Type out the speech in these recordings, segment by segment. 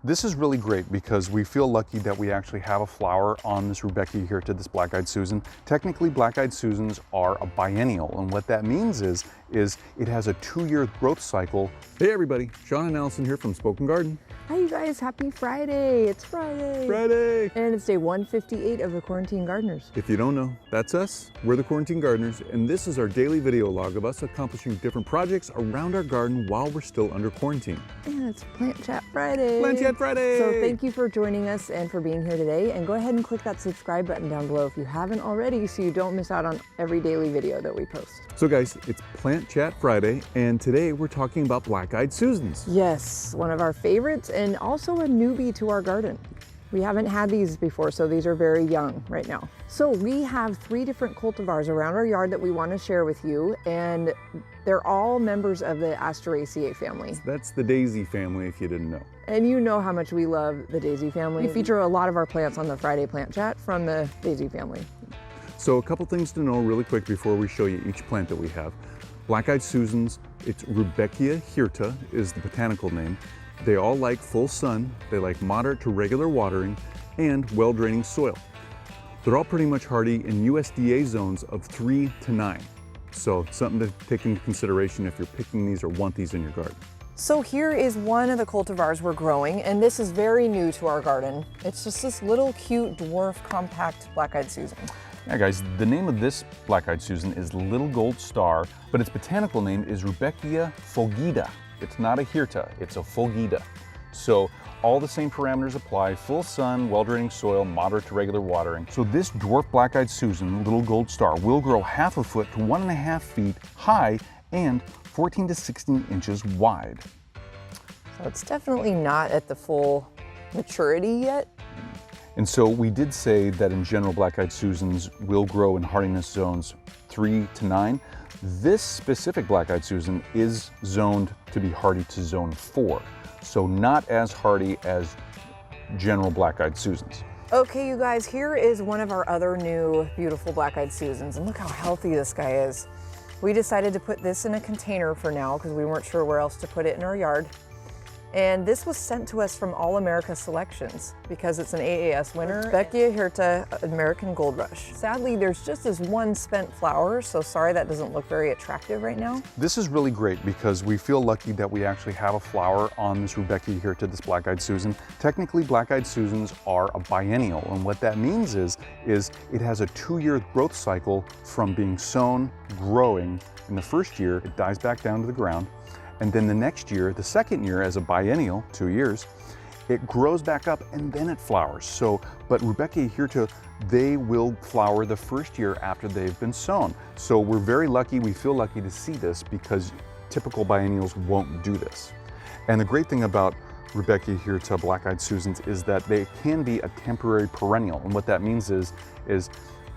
This is really great because we feel lucky that we actually have a flower on this Rudbeckia hirta, this black-eyed Susan. Technically, black-eyed Susans are a biennial, and what that means is it has a 2-year growth cycle. Hey everybody, Sean and Allison here from Spoken Garden. Hi you guys, happy Friday. It's Friday. Friday! And it's day 158 of the Quarantine Gardeners. If you don't know, that's us. We're the Quarantine Gardeners, and this is our daily video log of us accomplishing different projects around our garden while we're still under quarantine. And it's Plant Chat Friday. Plant Chat Friday! So thank you for joining us and for being here today. And go ahead and click that subscribe button down below if you haven't already so you don't miss out on every daily video that we post. So guys, it's Plant Chat Friday, and today we're talking about black-eyed Susans. Yes, one of our favorites and also a newbie to our garden. We haven't had these before, so these are very young right now. So we have 3 different cultivars around our yard that we want to share with you, and they're all members of the Asteraceae family. That's the daisy family, if you didn't know. And you know how much we love the daisy family. We feature a lot of our plants on the Friday Plant Chat from the daisy family. So a couple things to know really quick before we show you each plant that we have. Black-eyed Susans, it's Rudbeckia hirta is the botanical name. They all like full sun, they like moderate to regular watering, and well-draining soil. They're all pretty much hardy in USDA zones of 3 to 9. So something to take into consideration if you're picking these or want these in your garden. So here is one of the cultivars we're growing, and this is very new to our garden. It's just this little cute dwarf compact black-eyed Susan. Yeah guys, the name of this black-eyed Susan is Little Gold Star, but its botanical name is Rudbeckia fulgida. It's not a hirta, it's a fulgida. So all the same parameters apply: full sun, well-draining soil, moderate to regular watering. So this dwarf black-eyed Susan, Little Gold Star, will grow 1/2 foot to 1.5 feet high and 14 to 16 inches wide. So it's definitely not at the full maturity yet. And so we did say that in general, black-eyed Susans will grow in hardiness zones 3 to 9. This specific black-eyed Susan is zoned to be hardy to zone 4. So not as hardy as general black-eyed Susans. Okay, you guys, here is one of our other new beautiful black-eyed Susans, and look how healthy this guy is. We decided to put this in a container for now because we weren't sure where else to put it in our yard. And this was sent to us from All America Selections because it's an AAS winner. Rudbeckia hirta American Gold Rush. Sadly, there's just this one spent flower, so sorry that doesn't look very attractive right now. This is really great because we feel lucky that we actually have a flower on this Rudbeckia hirta, this black-eyed Susan. Technically, black-eyed Susans are a biennial, and what that means is it has a 2-year growth cycle from being sown, growing. In the first year, it dies back down to the ground. And then the next year, the second year as a biennial, 2 years, it grows back up and then it flowers. So, but Rudbeckia hirta, they will flower the first year after they've been sown. So we're very lucky, we feel lucky to see this because typical biennials won't do this. And the great thing about Rudbeckia hirta black-eyed Susans is that they can be a temporary perennial. And what that means is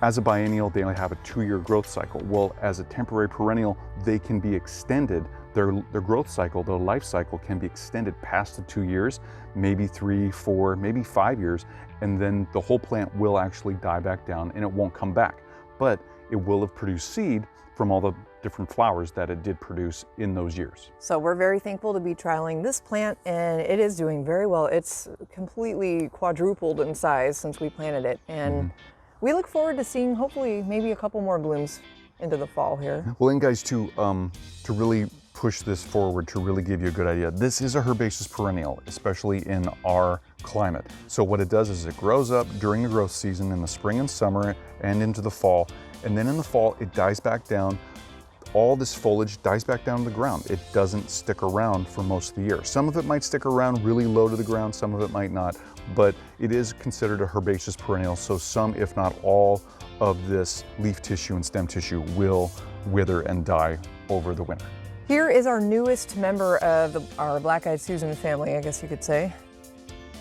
as a biennial, they only have a 2-year growth cycle. Well, as a temporary perennial, they can be extended. Their growth cycle, their life cycle can be extended past the 2 years, maybe 3, 4, maybe 5 years, and then the whole plant will actually die back down and it won't come back. But it will have produced seed from all the different flowers that it did produce in those years. So we're very thankful to be trialing this plant, and it is doing very well. It's completely quadrupled in size since we planted it, and we look forward to seeing hopefully maybe a couple more blooms into the fall here. Well, and guys, to really push this forward, to really give you a good idea, this is a herbaceous perennial, especially in our climate. So what it does is it grows up during the growth season in the spring and summer and into the fall, and then in the fall it dies back down. All this foliage dies back down to the ground. It doesn't stick around for most of the year. Some of it might stick around really low to the ground, some of it might not, but it is considered a herbaceous perennial, so some, if not all, of this leaf tissue and stem tissue will wither and die over the winter. Here is our newest member of our black-eyed Susan family, I guess you could say.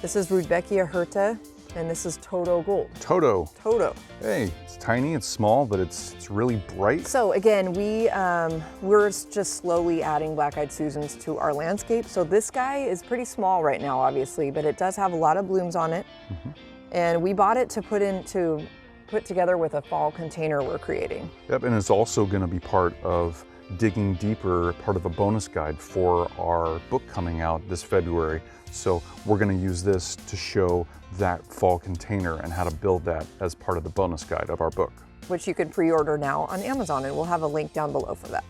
This is Rudbeckia hirta, and this is Toto Gold. Toto. Toto. Hey, it's tiny, it's small, but it's really bright. So again, we're just slowly adding black-eyed Susans to our landscape. So this guy is pretty small right now, obviously, but it does have a lot of blooms on it. And we bought it to put together with a fall container we're creating. Yep, and it's also going to be part of digging deeper, part of a bonus guide for our book coming out this February. So we're going to use this to show that fall container and how to build that as part of the bonus guide of our book, which you can pre-order now on Amazon, and we'll have a link down below for that.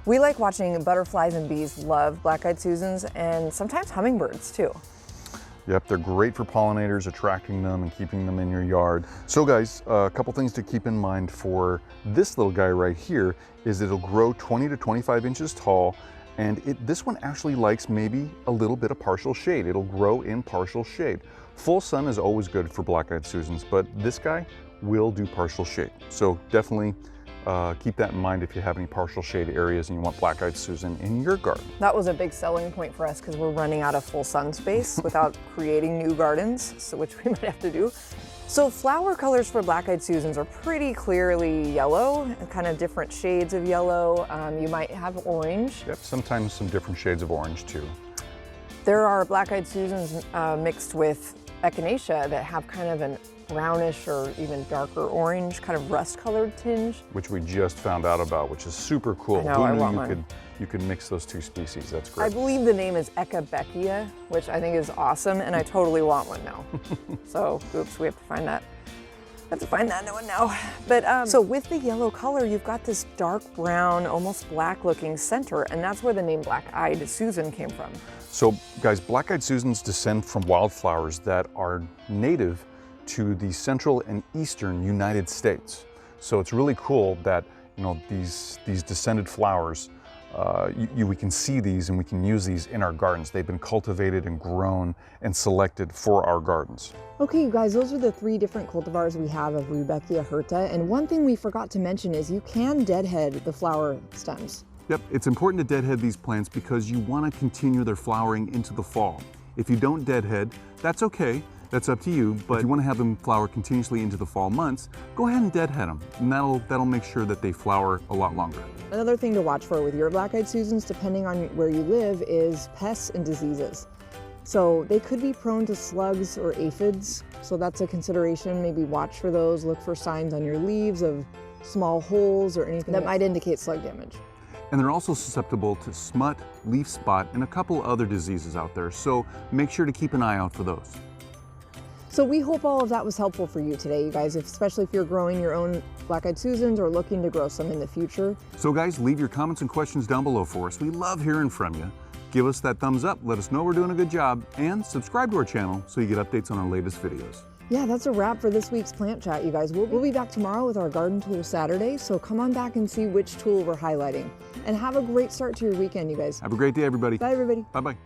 We like watching butterflies and bees love black-eyed Susans, and sometimes hummingbirds too. Yep, they're great for pollinators, attracting them and keeping them in your yard. So guys, a couple things to keep in mind for this little guy right here is it'll grow 20 to 25 inches tall, and this one actually likes maybe a little bit of partial shade. It'll grow in partial shade. Full sun is always good for black-eyed Susans, but this guy will do partial shade. So definitely keep that in mind if you have any partial shade areas and you want black-eyed Susan in your garden. That was a big selling point for us because we're running out of full sun space without creating new gardens, so which we might have to do. So flower colors for black-eyed Susans are pretty clearly yellow, kind of different shades of yellow. You might have orange. Yep, sometimes some different shades of orange too. There are black-eyed Susans mixed with echinacea that have kind of an brownish or even darker orange, kind of rust-colored tinge. Which we just found out about, which is super cool. I know, Who knew you could mix those two species? That's great. I believe the name is Rudbeckia, which I think is awesome, and I totally want one now. So, oops, we have to find that. Have to find that one now. But so with the yellow color, you've got this dark brown, almost black-looking center, and that's where the name Black-eyed Susan came from. So, guys, black-eyed Susans descend from wildflowers that are native to the central and eastern United States. So it's really cool that, you know, these descended flowers, we can see these and we can use these in our gardens. They've been cultivated and grown and selected for our gardens. Okay, you guys, those are the 3 different cultivars we have of Rudbeckia hirta. And one thing we forgot to mention is you can deadhead the flower stems. Yep, it's important to deadhead these plants because you want to continue their flowering into the fall. If you don't deadhead, that's okay. That's up to you, but if you want to have them flower continuously into the fall months, go ahead and deadhead them, and that'll make sure that they flower a lot longer. Another thing to watch for with your black-eyed Susans, depending on where you live, is pests and diseases. So they could be prone to slugs or aphids, so that's a consideration. Maybe watch for those, look for signs on your leaves of small holes or anything that might indicate slug damage. And they're also susceptible to smut, leaf spot, and a couple other diseases out there, so make sure to keep an eye out for those. So we hope all of that was helpful for you today, you guys, especially if you're growing your own black-eyed Susans or looking to grow some in the future. So guys, leave your comments and questions down below for us. We love hearing from you. Give us that thumbs up, let us know we're doing a good job, and subscribe to our channel so you get updates on our latest videos. Yeah, that's a wrap for this week's Plant Chat, you guys. We'll be back tomorrow with our Garden Tool Saturday, so come on back and see which tool we're highlighting. And have a great start to your weekend, you guys. Have a great day, everybody. Bye, everybody. Bye-bye.